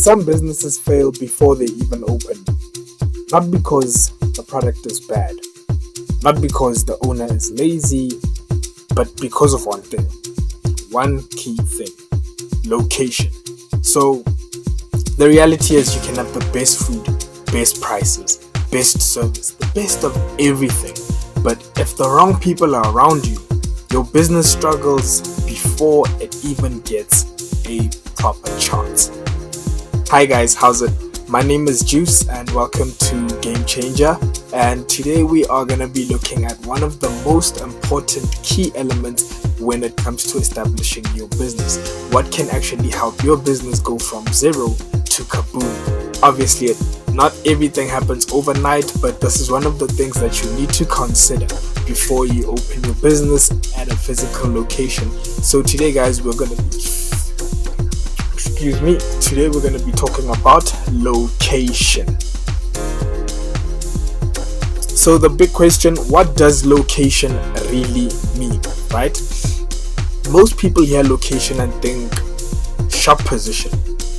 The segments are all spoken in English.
some businesses fail before they even open. Not because the product is bad, not because the owner is lazy, but because of one thing. One key thing: location. So the reality is, you can have the best food, best prices, best service, the best of everything, but if the wrong people are around you, your business struggles before it even gets a proper chance. Hi guys, how's it? My name is Juice and welcome to Game Changer, and today we are going to be looking at one of the most important key elements when it comes to establishing your business. What can actually help your business go from zero to kaboom? Obviously, not everything happens overnight, but this is one of the things that you need to consider before you open your business at a physical location. So today guys, we're going to be talking about location. So the big question, what does location really mean, right? Most people hear location and think shop position,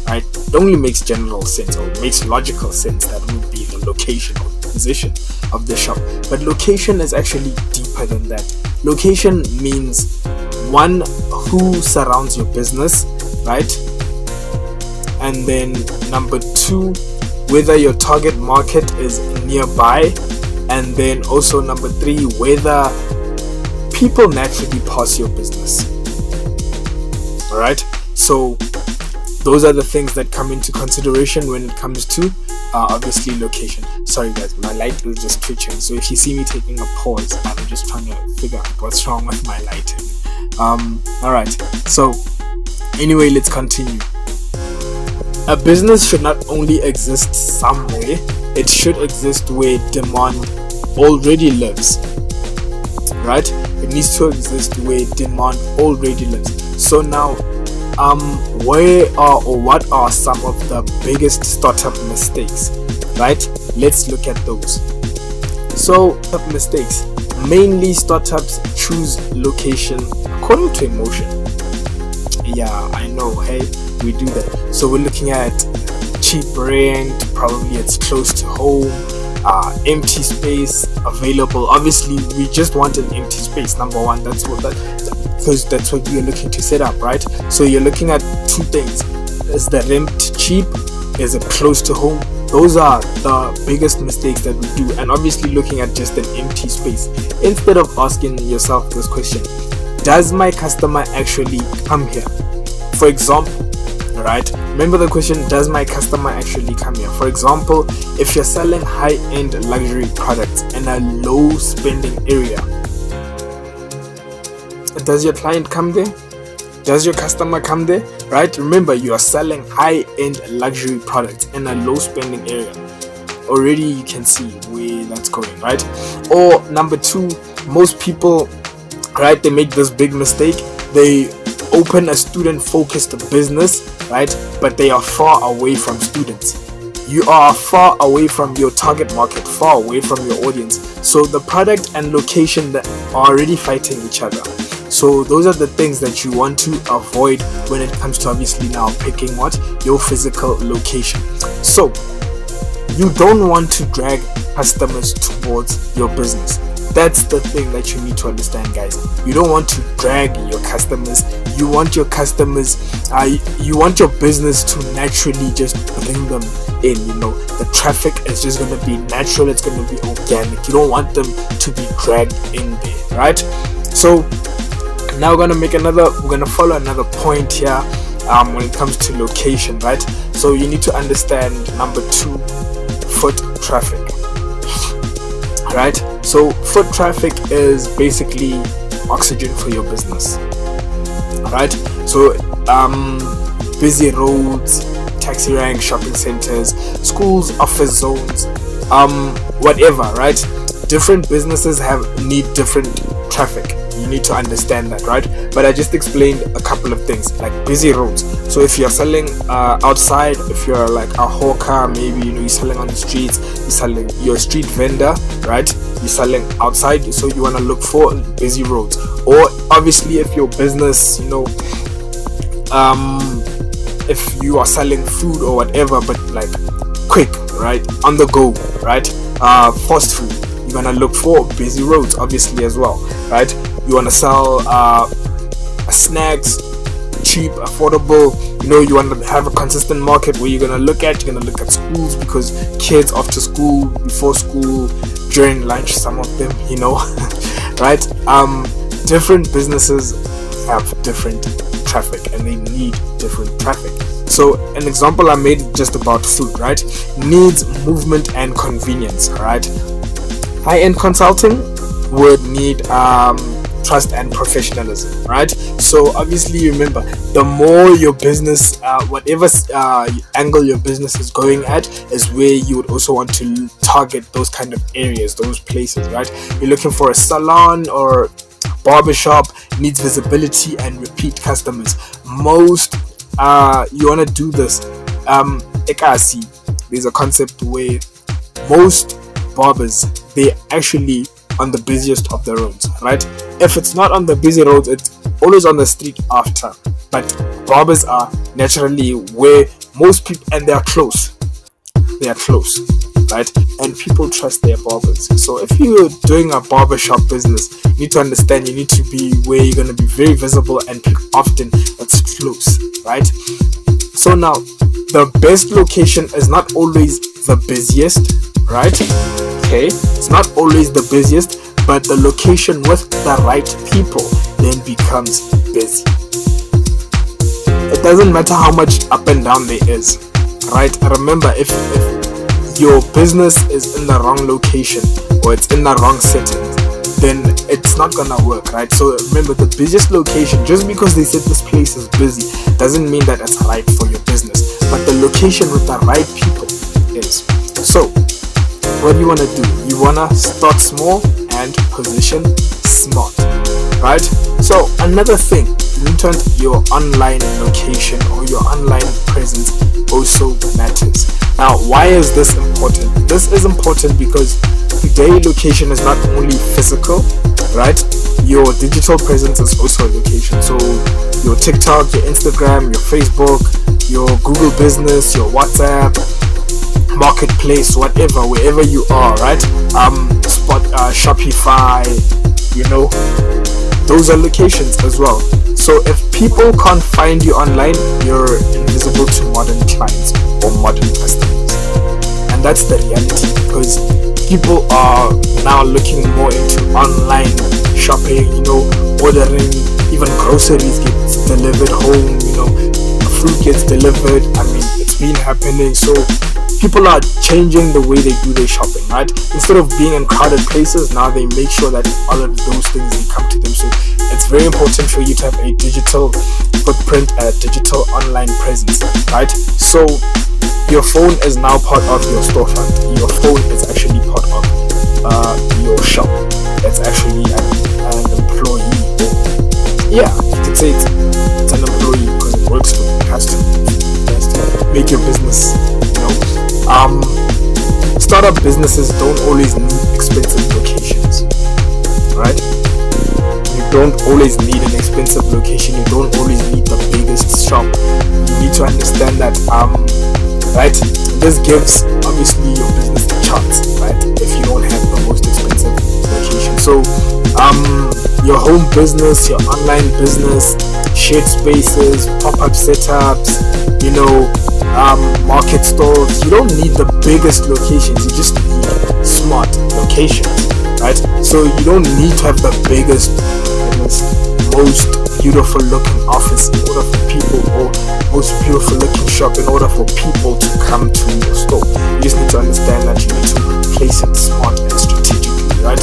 right? It only makes general sense, or makes logical sense. That would be the location or position of the shop. But location is actually deeper than that. Location means, one, who surrounds your business, right? And then number two, whether your target market is nearby. And then also number three, whether people naturally pass your business. Alright, so those are the things that come into consideration when it comes to obviously location. Sorry guys, my light is just twitching, so if you see me taking a pause, I'm just trying to figure out what's wrong with my lighting. Alright, so anyway, let's continue. A business should not only exist somewhere, it should exist where demand already lives, right? It needs to exist where demand already lives. So now, what are some of the biggest startup mistakes, right? Let's look at those. So, mistakes. Mainly startups choose location according to emotion. Yeah, I know, hey, we do that. So we're looking at cheap rent, probably it's close to home, empty space available. Obviously, we just want an empty space. Number one, because that's what you're looking to set up, right? So you're looking at two things: is the rent cheap? Is it close to home? Those are the biggest mistakes that we do. And obviously, looking at just an empty space, instead of asking yourself this question: does my customer actually come here? For example, right? Remember the question, does my customer actually come here? For example, if you're selling high-end luxury products in a low spending area, does your client come there? Does your customer come there? Right? Remember, you are selling high-end luxury products in a low spending area. Already you can see where that's going, right? Or number two, most people, right, they make this big mistake. They open a student-focused business, right? But they are far away from students. You are far away from your target market, far away from your audience. So the product and location that are already fighting each other. So those are the things that you want to avoid when it comes to obviously now picking your physical location. So you don't want to drag customers towards your business. That's the thing that you need to understand, guys. You don't want to drag your customers. You want your customers, you want your business to naturally just bring them in. The traffic is just going to be natural. It's going to be organic. You don't want them to be dragged in there, right? So now we're going to follow another point here when it comes to location, right? So you need to understand number two, foot traffic. Right, so foot traffic is basically oxygen for your business. Right, so busy roads, taxi ranks, shopping centers, schools, office zones, whatever. Right, different businesses need different traffic. You need to understand that, right? But I just explained a couple of things, like busy roads. So if you're selling outside, if you're like a hawker, maybe you're selling on the streets, you're a street vendor, right? You're selling outside, so you want to look for busy roads. Or obviously, if your business, if you are selling food or whatever, but like quick, right, on the go, right, fast food, you're gonna look for busy roads, obviously, as well, right? You want to sell snacks, cheap, affordable. You want to have a consistent market where you're gonna look at schools, because kids after school, before school, during lunch, some of them, right? Different businesses have different traffic, and they need different traffic. So an example I made just about food, right, needs movement and convenience, right? High-end consulting would need trust and professionalism, right? So obviously, remember, the more your business, whatever angle your business is going at, is where you would also want to target those kind of areas, those places, right? You're looking for a salon or barbershop, needs visibility and repeat customers. Most you want to do this. There's a concept where most barbers, they actually on the busiest of the roads, right? If it's not on the busy roads, it's always on the street after. But barbers are naturally where most people, and they are close, right? And people trust their barbers. So if you're doing a barbershop business, you need to understand, you need to be where you're going to be very visible and pick often that's close, right? So now, the best location is not always the busiest, right? Okay, it's not always the busiest, but the location with the right people then becomes busy. It doesn't matter how much up and down there is, right? Remember, if your business is in the wrong location or it's in the wrong setting, then it's not gonna work, right? So remember, the busiest location, just because they said this place is busy, doesn't mean that it's right for your business, but the location with the right people is. So what you want to do, you want to start small and position smart, right? So another thing, you need to your online location or your online presence also matters. Now, why is this important? This is important because today location is not only physical, right? Your digital presence is also a location. So your TikTok, your Instagram, your Facebook, your Google business, your WhatsApp, marketplace, whatever, wherever you are, right? Shopify, those are locations as well. So if people can't find you online, you're invisible to modern clients or modern customers, and that's the reality, because people are now looking more into online shopping, ordering, even groceries gets delivered home, fruit gets delivered. I mean, it's been happening. So people are changing the way they do their shopping, right? Instead of being in crowded places, now they make sure that all of those things, they come to them. So it's very important for you to have a digital footprint, a digital online presence, right? So your phone is now part of your storefront. Your phone is actually part of your shop. It's actually an employee. Yeah, you could say it's an employee because it works for you. It has to make your business, startup businesses don't always need expensive locations, right? You don't always need an expensive location. You don't always need the biggest shop. You need to understand that, right? This gives obviously your business a chance, right? If you don't have the most expensive location. So, your home business, your online business, shared spaces, pop-up setups, market stores, you don't need the biggest locations, you just need smart locations, right? So you don't need to have the biggest, most beautiful looking office in order for people, or most beautiful looking shop in order for people to come to your store. You just need to understand that you need to place it smart and strategically, right?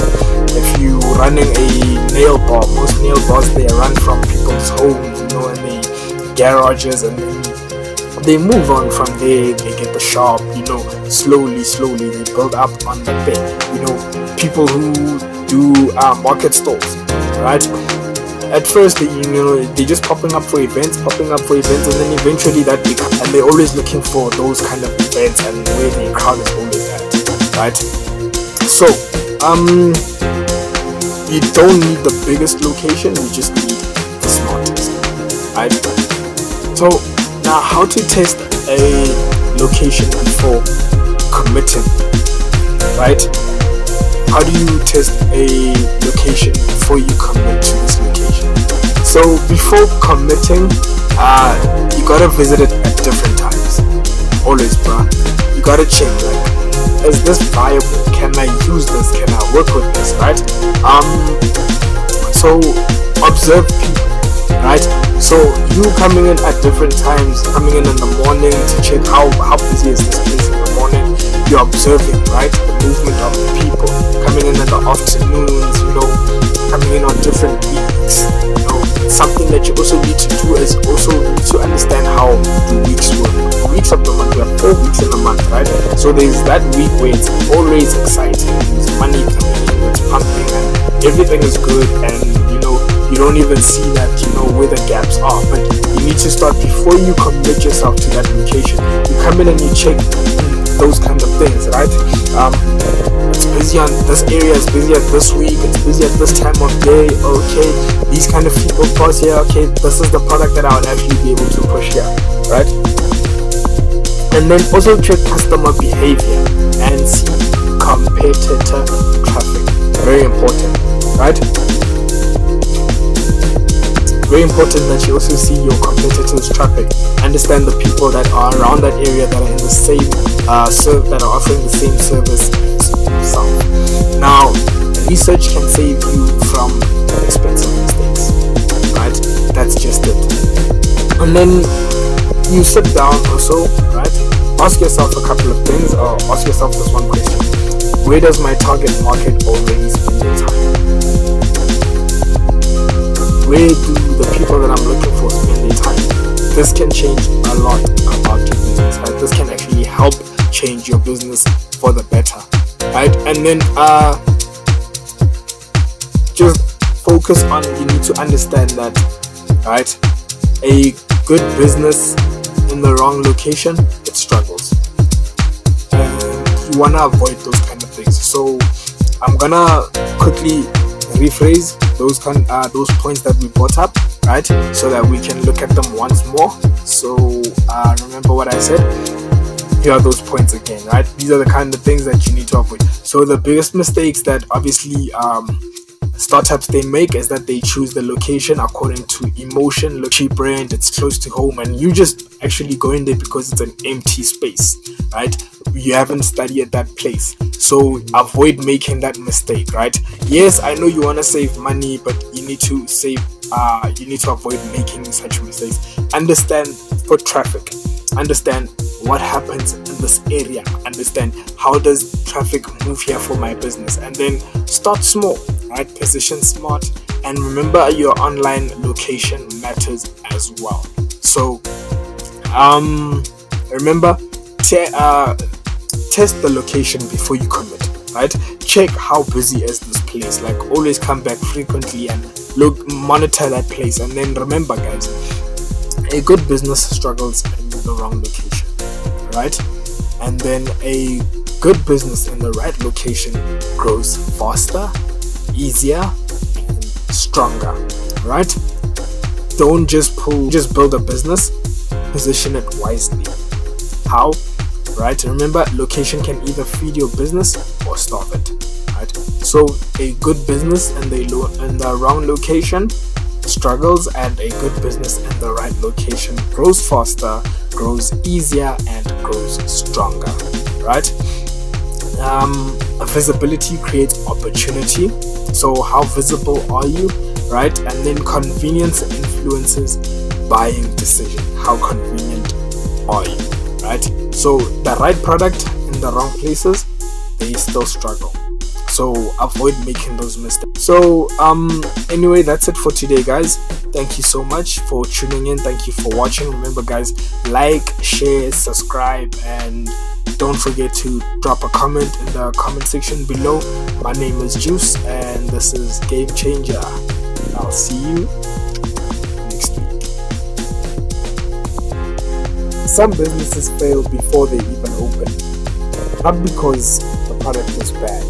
If you're running a nail bar, most nail bars, they run from people's homes, and the garages, and then they move on from there. They get the shop, slowly they build up on the thing. People who do market stores, right? At first, they just popping up for events, and then eventually and they're always looking for those kind of events and where the crowd is always at, right? So, you don't need the biggest location, you just need the smartest, right? So Now, how to test a location before committing, right? How do you test a location before you commit to this location? So before committing, you gotta visit it at different times. Always, bruh. You gotta check, like, is this viable? Can I use this? Can I work with this, right? So observe people, right? So you coming in at different times, coming in the morning to check how busy is this place in the morning. You're observing, right, the movement of the people coming in the afternoons, coming in on different weeks. Something that you also need to do is also need to understand how the weeks work. Weeks of the month, we have 4 weeks in a month, right? So there's that week where it's always exciting, there's money coming in, it's pumping, and everything is good, and you don't even see that, where the gaps are. But you need to start before you commit yourself to that location. You come in and you check those kind of things, right? It's busy on this area, it's busy at this week, it's busy at this time of day. Okay, these kind of people pass here. Okay, this is the product that I would actually be able to push here, right? And then also check customer behavior and see competitor traffic. Very important, right? Very important that you also see your competitors' traffic. Understand the people that are around that area that are in the same that are offering the same service as yourself. Now, research can save you from expensive mistakes, right? That's just it. And then you sit down also, right? Ask yourself a couple of things, or ask yourself this one question: where does my target market already spend their time? Where do the people that I'm looking for spend their time? This can change a lot about your business, right? This can actually help change your business for the better, right? And then just focus on, you need to understand that, right, a good business in the wrong location, it struggles, and you want to avoid those kind of things. So I'm gonna quickly rephrase those points that we brought up, right, so that we can look at them once more. So remember what I said. Here are those points again, right? These are the kind of things that you need to avoid. So the biggest mistakes that obviously startups they make is that they choose the location according to emotion. Look, cheap rent, it's close to home, and you just actually go in there because it's an empty space, right? You haven't studied that place. So avoid making that mistake, right? Yes, I know you want to save money, but you need to avoid making such mistakes. Understand foot traffic, understand what happens in this area, understand how does traffic move here for my business, and then start small, right? Position smart, and remember your online location matters as well. So remember, test the location before you commit, right? Check how busy is this place, like always come back frequently and monitor that place. And then remember, guys, a good business struggles in the wrong location, right? And then a good business in the right location grows faster, easier, and stronger, right? Don't just build a business, position it wisely. How? Right? Remember, location can either feed your business or starve it, right? So a good business in the wrong location struggles, and a good business in the right location grows faster, grows easier, and grows stronger, right? Visibility creates opportunity. So how visible are you, right? And then convenience influences buying decision. How convenient are you, right? So the right product in the wrong places, they still struggle. So avoid making those mistakes. So anyway, that's it for today, guys. Thank you so much for tuning in. Thank you for watching. Remember, guys, like, share, subscribe, and don't forget to drop a comment in the comment section below. My name is Juice, and this is Game Changer. I'll see you next week. Some businesses fail before they even open, not because the product is bad,